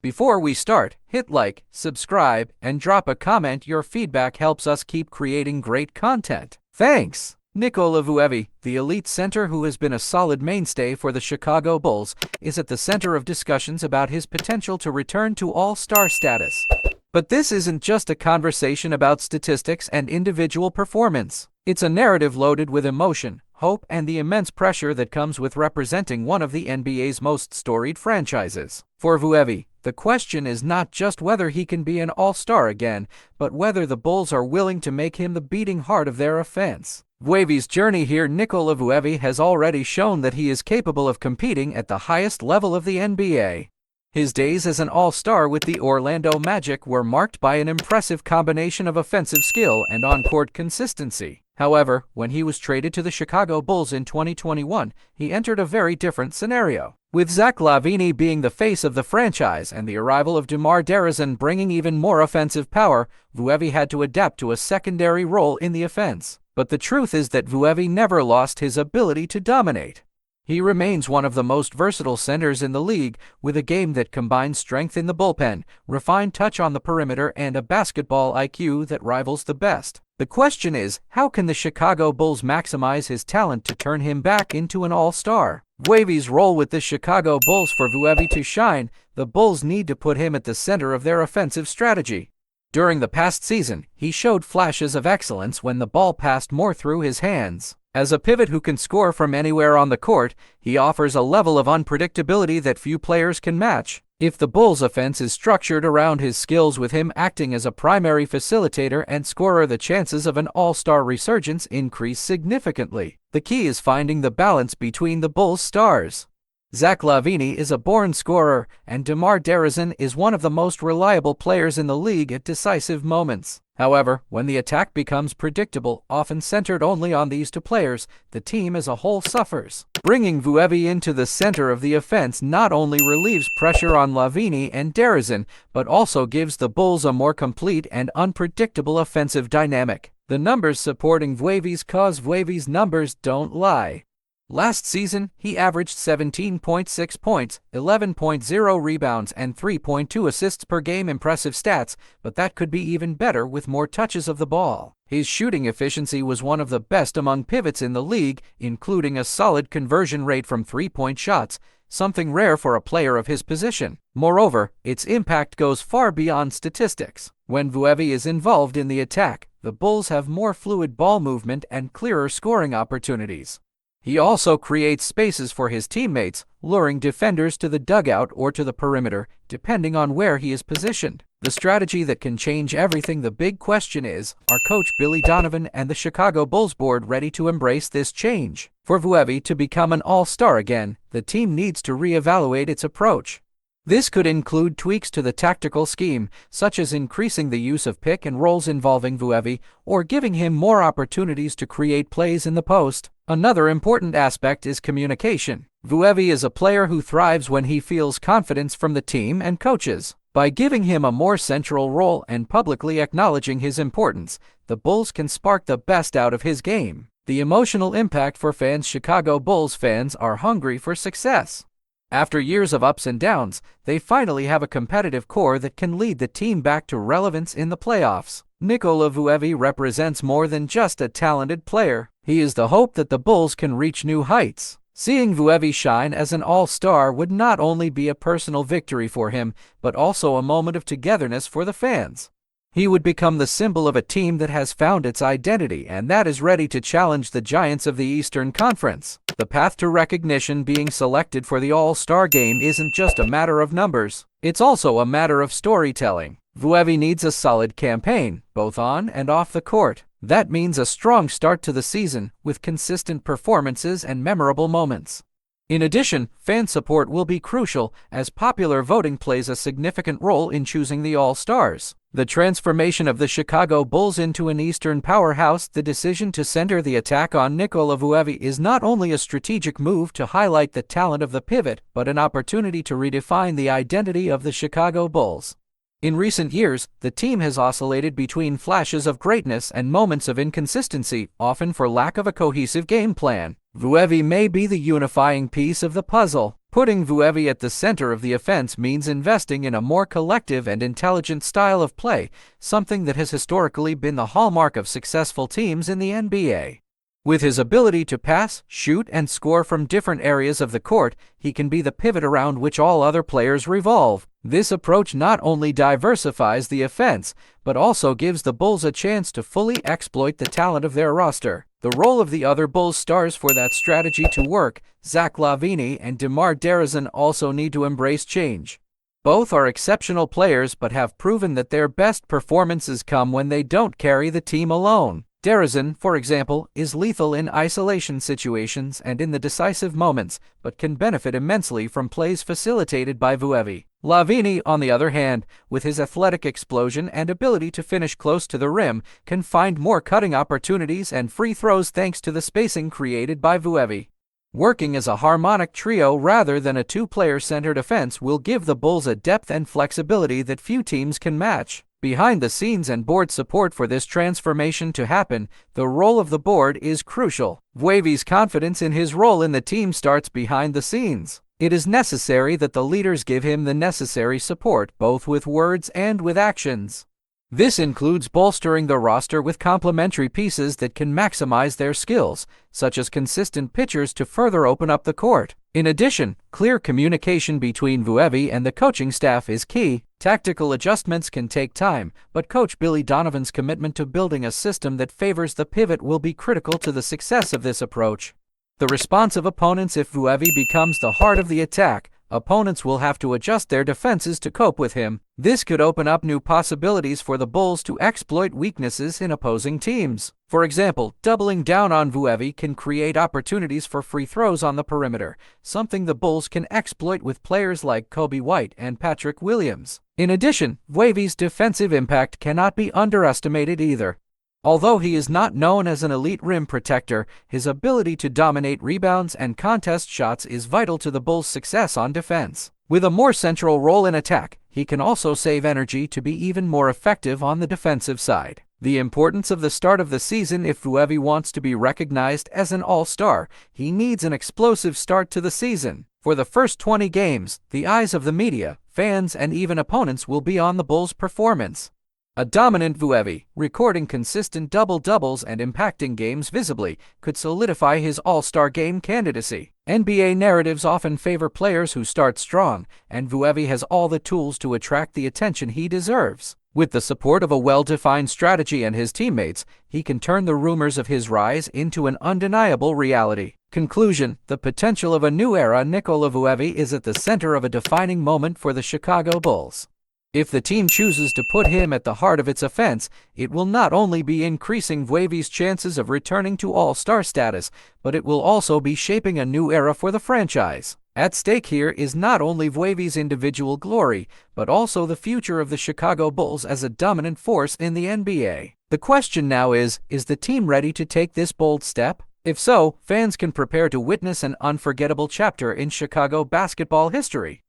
Before we start, hit like, subscribe, and drop a comment. Your feedback helps us keep creating great content. Thanks! Nikola Vučević, the elite center who has been a solid mainstay for the Chicago Bulls, is at the center of discussions about his potential to return to all-star status. But this isn't just a conversation about statistics and individual performance. It's a narrative loaded with emotion, hope, and the immense pressure that comes with representing one of the NBA's most storied franchises. For Vučević, the question is not just whether he can be an all-star again, but whether the Bulls are willing to make him the beating heart of their offense. Vučević's journey here. Nikola Vučević has already shown that he is capable of competing at the highest level of the NBA. His days as an all-star with the Orlando Magic were marked by an impressive combination of offensive skill and on-court consistency. However, when he was traded to the Chicago Bulls in 2021, he entered a very different scenario. With LaVine being the face of the franchise and the arrival of DeMar DeRozan bringing even more offensive power, Vučević had to adapt to a secondary role in the offense. But the truth is that Vučević never lost his ability to dominate. He remains one of the most versatile centers in the league, with a game that combines strength in the bullpen, refined touch on the perimeter, and a basketball IQ that rivals the best. The question is, how can the Chicago Bulls maximize his talent to turn him back into an all-star? Vučević's role with the Chicago Bulls. For Vučević to shine, the Bulls need to put him at the center of their offensive strategy. During the past season, he showed flashes of excellence when the ball passed more through his hands. As a pivot who can score from anywhere on the court, he offers a level of unpredictability that few players can match. If the Bulls' offense is structured around his skills, with him acting as a primary facilitator and scorer, the chances of an all-star resurgence increase significantly. The key is finding the balance between the Bulls' stars. LaVine is a born scorer, and DeMar DeRozan is one of the most reliable players in the league at decisive moments. However, when the attack becomes predictable, often centered only on these two players, the team as a whole suffers. Bringing Vučević into the center of the offense not only relieves pressure on LaVine and DeRozan, but also gives the Bulls a more complete and unpredictable offensive dynamic. The numbers supporting Vučević's cause. Vučević's numbers don't lie. Last season, he averaged 17.6 points, 11.0 rebounds, and 3.2 assists per game. Impressive stats, but that could be even better with more touches of the ball. His shooting efficiency was one of the best among pivots in the league, including a solid conversion rate from three-point shots, something rare for a player of his position. Moreover, its impact goes far beyond statistics. When Vučević is involved in the attack, the Bulls have more fluid ball movement and clearer scoring opportunities. He also creates spaces for his teammates, luring defenders to the dugout or to the perimeter, depending on where he is positioned. The strategy that can change everything. The big question is, are coach Billy Donovan and the Chicago Bulls board ready to embrace this change? For Vučević to become an all-star again, the team needs to reevaluate its approach. This could include tweaks to the tactical scheme, such as increasing the use of pick and rolls involving Vučević, or giving him more opportunities to create plays in the post. Another important aspect is communication. Vučević is a player who thrives when he feels confidence from the team and coaches. By giving him a more central role and publicly acknowledging his importance, the Bulls can spark the best out of his game. The emotional impact for fans. Chicago Bulls fans are hungry for success. After years of ups and downs, they finally have a competitive core that can lead the team back to relevance in the playoffs. Nikola Vučević represents more than just a talented player. He is the hope that the Bulls can reach new heights. Seeing Vučević shine as an all-star would not only be a personal victory for him, but also a moment of togetherness for the fans. He would become the symbol of a team that has found its identity and that is ready to challenge the giants of the Eastern Conference. The path to recognition. Being selected for the All-Star game isn't just a matter of numbers. It's also a matter of storytelling. Vučević needs a solid campaign, both on and off the court. That means a strong start to the season, with consistent performances and memorable moments. In addition, fan support will be crucial, as popular voting plays a significant role in choosing the All-Stars. The transformation of the Chicago Bulls into an Eastern powerhouse. The decision to center the attack on Nikola Vučević is not only a strategic move to highlight the talent of the pivot, but an opportunity to redefine the identity of the Chicago Bulls. In recent years, the team has oscillated between flashes of greatness and moments of inconsistency, often for lack of a cohesive game plan. Vučević may be the unifying piece of the puzzle. Putting Vučević at the center of the offense means investing in a more collective and intelligent style of play, something that has historically been the hallmark of successful teams in the NBA. With his ability to pass, shoot, and score from different areas of the court, he can be the pivot around which all other players revolve. This approach not only diversifies the offense, but also gives the Bulls a chance to fully exploit the talent of their roster. The role of the other Bulls stars for that strategy to work, LaVine and DeMar DeRozan, also need to embrace change. Both are exceptional players but have proven that their best performances come when they don't carry the team alone. DeRozan, for example, is lethal in isolation situations and in the decisive moments, but can benefit immensely from plays facilitated by Vučević. LaVine, on the other hand, with his athletic explosion and ability to finish close to the rim, can find more cutting opportunities and free throws thanks to the spacing created by Vučević. Working as a harmonic trio rather than a two-player-centered offense will give the Bulls a depth and flexibility that few teams can match. Behind the scenes and board support for this transformation to happen, the role of the board is crucial. Vučević's confidence in his role in the team starts behind the scenes. It is necessary that the leaders give him the necessary support, both with words and with actions. This includes bolstering the roster with complementary pieces that can maximize their skills, such as consistent pitchers to further open up the court. In addition, clear communication between Vučević and the coaching staff is key. Tactical adjustments can take time, but Coach Billy Donovan's commitment to building a system that favors the pivot will be critical to the success of this approach. The response of opponents: if Vučević becomes the heart of the attack, opponents will have to adjust their defenses to cope with him. This could open up new possibilities for the Bulls to exploit weaknesses in opposing teams. For example, doubling down on Vučević can create opportunities for free throws on the perimeter, something the Bulls can exploit with players like Kobe White and Patrick Williams. In addition, Vučević's defensive impact cannot be underestimated either. Although he is not known as an elite rim protector, his ability to dominate rebounds and contest shots is vital to the Bulls' success on defense. With a more central role in attack, he can also save energy to be even more effective on the defensive side. The importance of the start of the season: if Vučević wants to be recognized as an all-star, he needs an explosive start to the season. For the first 20 games, the eyes of the media, fans, and even opponents will be on the Bulls' performance. A dominant Vučević, recording consistent double-doubles and impacting games visibly, could solidify his all-star game candidacy. NBA narratives often favor players who start strong, and Vučević has all the tools to attract the attention he deserves. With the support of a well-defined strategy and his teammates, he can turn the rumors of his rise into an undeniable reality. Conclusion: the potential of a new era. Nikola Vučević is at the center of a defining moment for the Chicago Bulls. If the team chooses to put him at the heart of its offense, it will not only be increasing Vučević's chances of returning to all-star status, but it will also be shaping a new era for the franchise. At stake here is not only Vučević's individual glory, but also the future of the Chicago Bulls as a dominant force in the NBA. The question now is the team ready to take this bold step? If so, fans can prepare to witness an unforgettable chapter in Chicago basketball history.